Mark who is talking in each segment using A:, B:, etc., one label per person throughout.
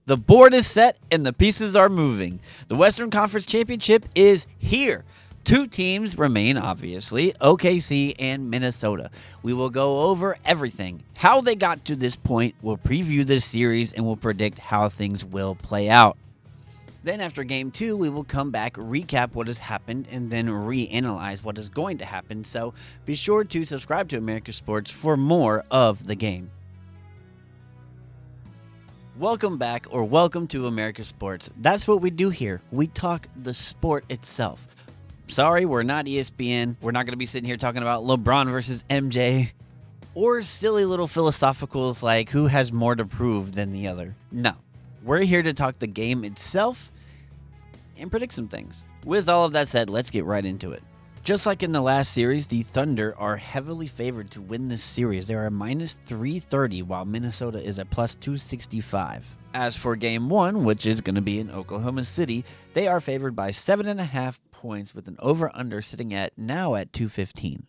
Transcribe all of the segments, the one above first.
A: The board is set and the pieces are moving. The Western Conference Championship is here. Two teams remain, obviously, OKC and Minnesota. We will go over everything, how they got to this point, we'll preview this series, and we'll predict how things will play out. Then after Game 2, we will come back, recap what has happened, and then reanalyze what is going to happen. So be sure to subscribe to America Sports for more of the game. Welcome back, or welcome to America Sports. That's what we do here. We talk the sport itself. Sorry, we're not ESPN. We're not going to be sitting here talking about LeBron versus MJ or silly little philosophicals like who has more to prove than the other. No, we're here to talk the game itself and predict some things. With all of that said, let's get right into it. Just like in the last series, the Thunder are heavily favored to win this series. They are a minus 330, while Minnesota is a plus 265. As for Game 1, which is going to be in Oklahoma City, they are favored by 7.5 points with an over-under sitting at 215.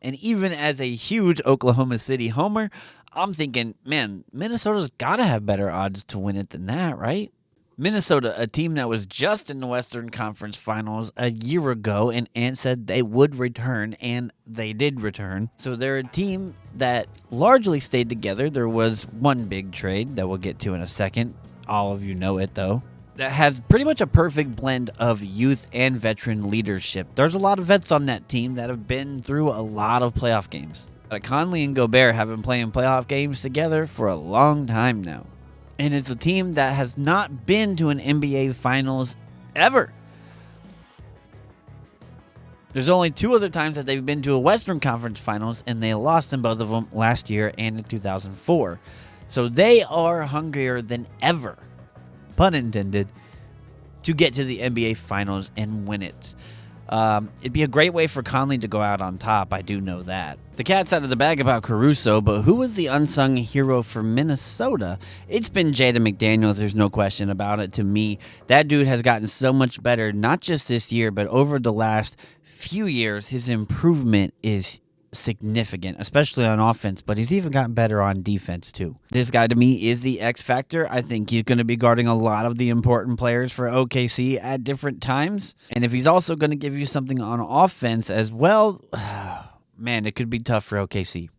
A: And even as a huge Oklahoma City homer, I'm thinking, man, Minnesota's got to have better odds to win it than that, right? Minnesota, a team that was just in the Western Conference Finals a year ago, and Ant said they would return, and they did return. So they're a team that largely stayed together. There was one big trade that we'll get to in a second. All of you know it, though. That has pretty much a perfect blend of youth and veteran leadership. There's a lot of vets on that team that have been through a lot of playoff games. Conley and Gobert have been playing playoff games together for a long time now. And it's a team that has not been to an NBA Finals ever. There's only two other times that they've been to a Western Conference Finals, and they lost in both of them last year and in 2004. So they are hungrier than ever, pun intended, to get to the NBA Finals and win it. It'd be a great way for Conley to go out on top, I do know that. The cat's out of the bag about Caruso, but who was the unsung hero for Minnesota? It's been Jaden McDaniels, there's no question about it to me. That dude has gotten so much better, not just this year, but over the last few years. His improvement is significant, especially on offense, but he's even gotten better on defense too. This guy to me is the X factor. I think he's going to be guarding a lot of the important players for OKC at different times. And if he's also going to give you something on offense as well, man, it could be tough for OKC.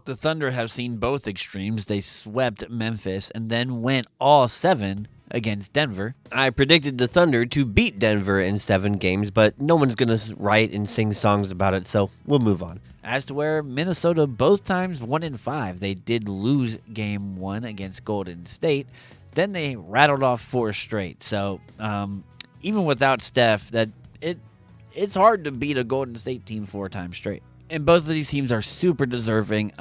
A: The Thunder have seen both extremes. They swept Memphis and then went all 7 against Denver.
B: I predicted the Thunder to beat Denver in 7 games, but no one's going to write and sing songs about it, so we'll move on.
A: As to where Minnesota both times 1-5. They did lose Game 1 against Golden State. Then they rattled off 4 straight. So even without Steph, it's hard to beat a Golden State team 4 times straight. And both of these teams are super deserving.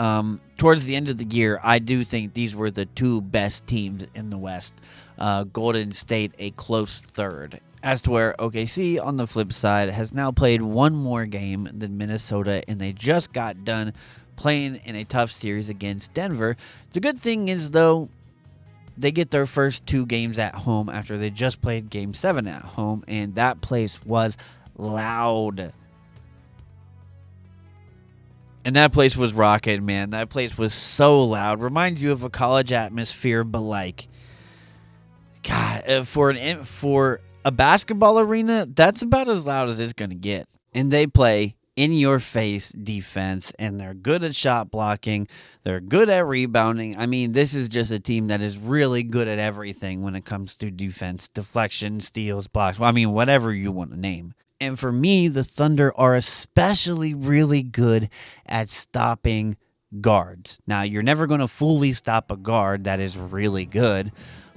A: Towards the end of the year, I do think these were the 2 best teams in the West. Golden State a close third. As to where OKC, on the flip side, has now played 1 more game than Minnesota, and they just got done playing in a tough series against Denver. The good thing is, though, they get their first 2 games at home after they just played Game 7 at home, and that place was loud. And that place was rocking, man. That place was so loud. Reminds you of a college atmosphere, but like, God, for a basketball arena, that's about as loud as it's going to get. And they play in-your-face defense, and they're good at shot blocking. They're good at rebounding. I mean, this is just a team that is really good at everything when it comes to defense, deflection, steals, blocks. Well, I mean, whatever you want to name. And for me, the Thunder are especially really good at stopping guards. Now, you're never going to fully stop a guard that is really good.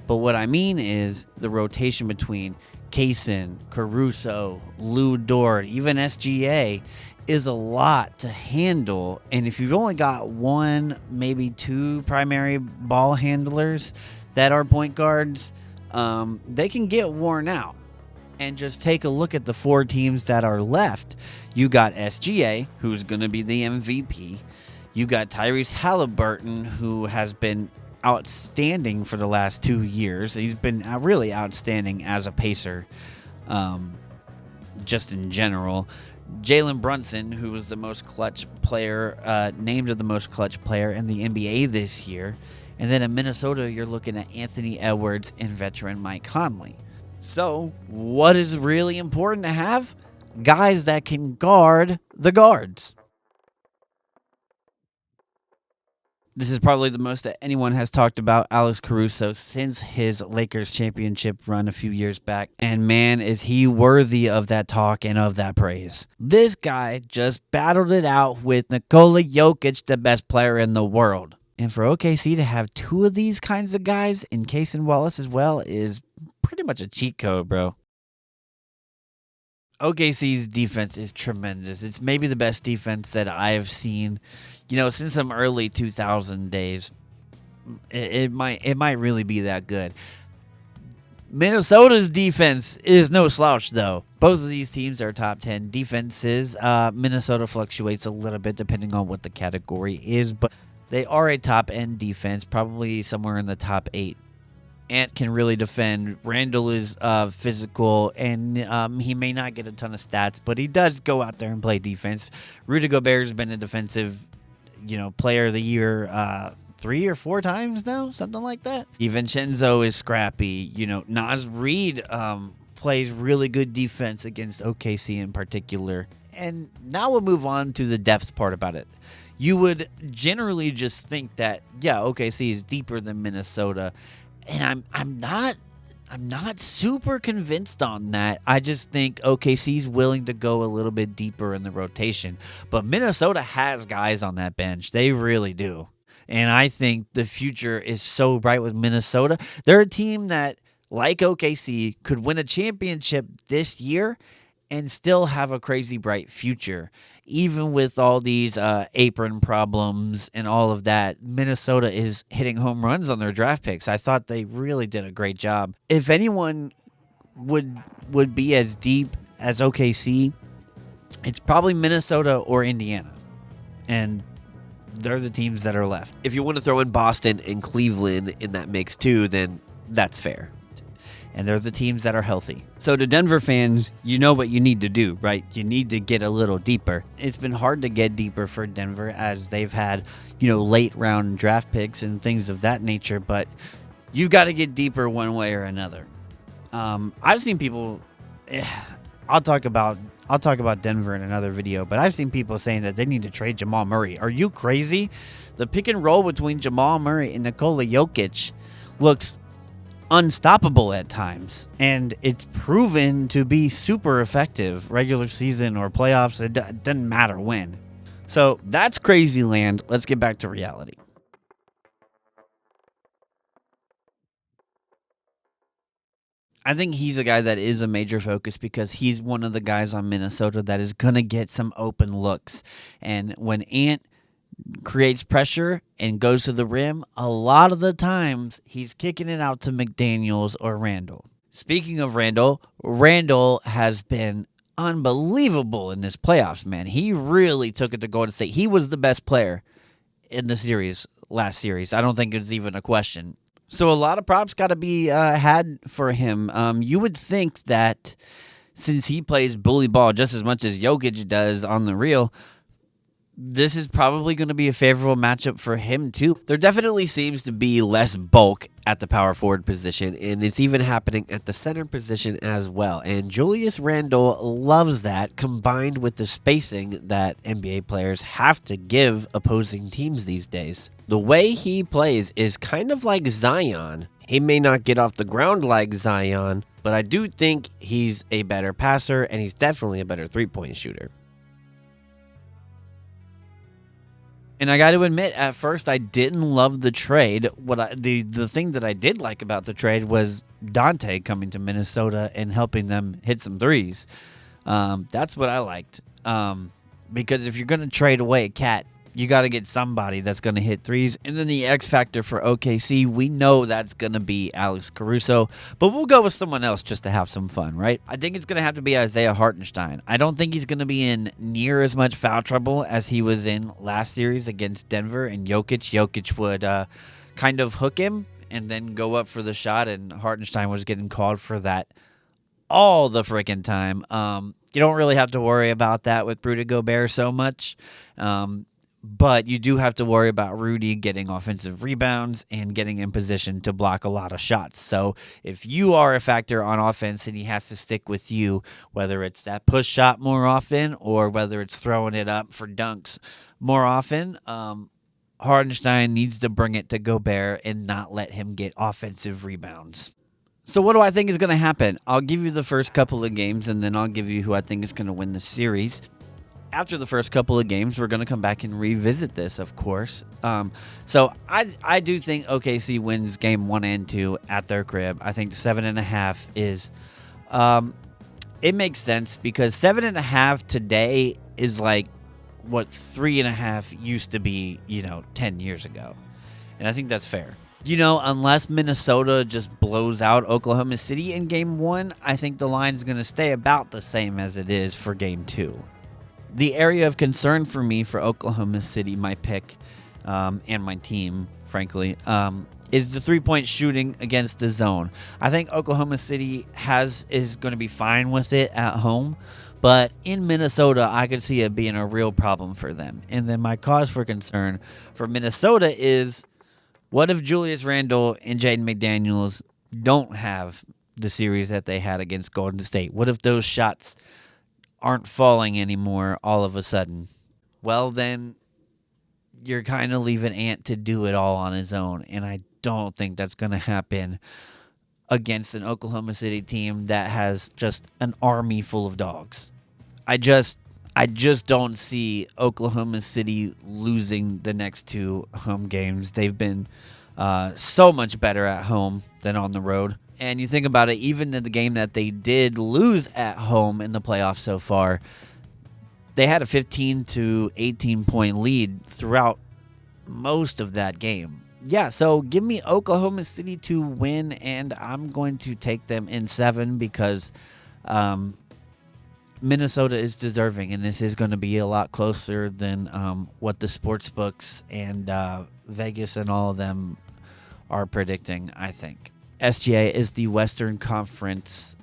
A: But what I mean is the rotation between Kaysen, Caruso, Lou Dort, even SGA is a lot to handle. And if you've only got 1, maybe 2 primary ball handlers that are point guards, they can get worn out. And just take a look at the 4 teams that are left. You got SGA, who's going to be the MVP. You got Tyrese Halliburton, who has been outstanding for the last 2 years. He's been really outstanding as a Pacer, just in general. Jalen Brunson, who was the most clutch player, named the most clutch player in the NBA this year. And then in Minnesota, you're looking at Anthony Edwards and veteran Mike Conley. So, what is really important to have? Guys that can guard the guards. This is probably the most that anyone has talked about Alex Caruso since his Lakers championship run a few years back. And man, is he worthy of that talk and of that praise. This guy just battled it out with Nikola Jokic, the best player in the world. And for OKC to have two of these kinds of guys in Case and Wallace as well is pretty much a cheat code, bro. OKC's defense is tremendous. It's maybe the best defense that I've seen, since some early 2000 days. It might really be that good. Minnesota's defense is no slouch, though. Both of these teams are top 10 defenses. Minnesota fluctuates a little bit depending on what the category is, but they are a top-end defense, probably somewhere in the top 8. Ant can really defend. Randall is physical, and he may not get a ton of stats, but he does go out there and play defense. Rudy Gobert has been a defensive, player of the year 3 or 4 times now, something like that. DiVincenzo is scrappy. Naz Reid plays really good defense against OKC in particular. And now we'll move on to the depth part about it. You would generally just think that, OKC is deeper than Minnesota. And I'm not super convinced on that. I just think OKC's willing to go a little bit deeper in the rotation. But Minnesota has guys on that bench. They really do. And I think the future is so bright with Minnesota. They're a team that, like OKC, could win a championship this year and still have a crazy bright future. Even with all these apron problems and all of that, Minnesota is hitting home runs on their draft picks. I thought they really did a great job. If anyone would be as deep as OKC, it's probably Minnesota or Indiana. And they're the teams that are left.
B: If you want to throw in Boston and Cleveland in that mix too, then that's fair.
A: And they're the teams that are healthy. So to Denver fans, you know what you need to do, right? You need to get a little deeper. It's been hard to get deeper for Denver as they've had, late round draft picks and things of that nature, but you've got to get deeper one way or another. I've seen people I'll talk about Denver in another video, but I've seen people saying that they need to trade Jamal Murray. Are you crazy? The pick and roll between Jamal Murray and Nikola Jokic looks unstoppable at times, and it's proven to be super effective regular season or playoffs. It doesn't matter when. So that's crazy land. Let's get back to reality. I think he's a guy that is a major focus because he's one of the guys on Minnesota that is going to get some open looks. And when Ant creates pressure and goes to the rim, a lot of the times he's kicking it out to McDaniels or Randall. Speaking of Randall, Randall has been unbelievable in this playoffs, man. He really took it to Golden State. He was the best player in the last series. I don't think it's even a question. So a lot of props got to be had for him. You would think that since he plays bully ball just as much as Jokic does on the real, this is probably going to be a favorable matchup for him, too. There definitely seems to be less bulk at the power forward position, and it's even happening at the center position as well. And Julius Randle loves that, combined with the spacing that NBA players have to give opposing teams these days. The way he plays is kind of like Zion. He may not get off the ground like Zion, but I do think he's a better passer, and he's definitely a better three-point shooter. And I got to admit, at first, I didn't love the trade. The thing that I did like about the trade was Dante coming to Minnesota and helping them hit some threes. That's what I liked. Because if you're going to trade away a cat, you got to get somebody that's going to hit threes. And then the X factor for OKC, we know that's going to be Alex Caruso. But we'll go with someone else just to have some fun, right? I think it's going to have to be Isaiah Hartenstein. I don't think he's going to be in near as much foul trouble as he was in last series against Denver and Jokic. Jokic would kind of hook him and then go up for the shot, and Hartenstein was getting called for that all the freaking time. You don't really have to worry about that with Rudy Gobert so much. But you do have to worry about Rudy getting offensive rebounds and getting in position to block a lot of shots. So if you are a factor on offense and he has to stick with you, whether it's that push shot more often or whether it's throwing it up for dunks more often, Hardenstein needs to bring it to Gobert and not let him get offensive rebounds. So what do I think is going to happen? I'll give you the first couple of games, and then I'll give you who I think is going to win the series. After the first couple of games, we're going to come back and revisit this, of course. So I do think OKC wins game 1 and 2 at their crib. I think 7.5 is, it makes sense because 7.5 today is like what 3.5 used to be, 10 years ago. And I think that's fair. Unless Minnesota just blows out Oklahoma City in game 1, I think the line's going to stay about the same as it is for game 2. The area of concern for me for Oklahoma City, my pick, and my team, frankly, is the three-point shooting against the zone. I think Oklahoma City is going to be fine with it at home, but in Minnesota, I could see it being a real problem for them. And then my cause for concern for Minnesota is, what if Julius Randle and Jaden McDaniels don't have the series that they had against Golden State? What if those shots aren't falling anymore all of a sudden? Well, then you're kind of leaving Ant to do it all on his own, and I don't think that's going to happen against an Oklahoma City team that has just an army full of dogs. I just don't see Oklahoma City losing the next 2 home games. They've been so much better at home than on the road. And you think about it, even in the game that they did lose at home in the playoffs so far, they had a 15 to 18 point lead throughout most of that game. Yeah, so give me Oklahoma City to win, and I'm going to take them in 7 because Minnesota is deserving, and this is going to be a lot closer than what the sports books and Vegas and all of them are predicting, I think. SGA is the Western Conference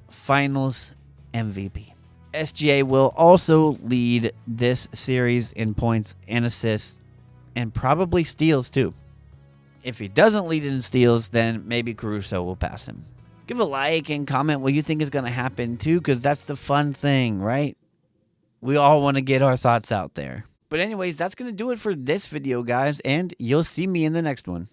A: Finals MVP. SGA will also lead this series in points and assists and probably steals too. If he doesn't lead in steals, then maybe Caruso will pass him. Give a like and comment what you think is going to happen too, because that's the fun thing, right? We all want to get our thoughts out there. But anyways, that's going to do it for this video, guys, and you'll see me in the next one.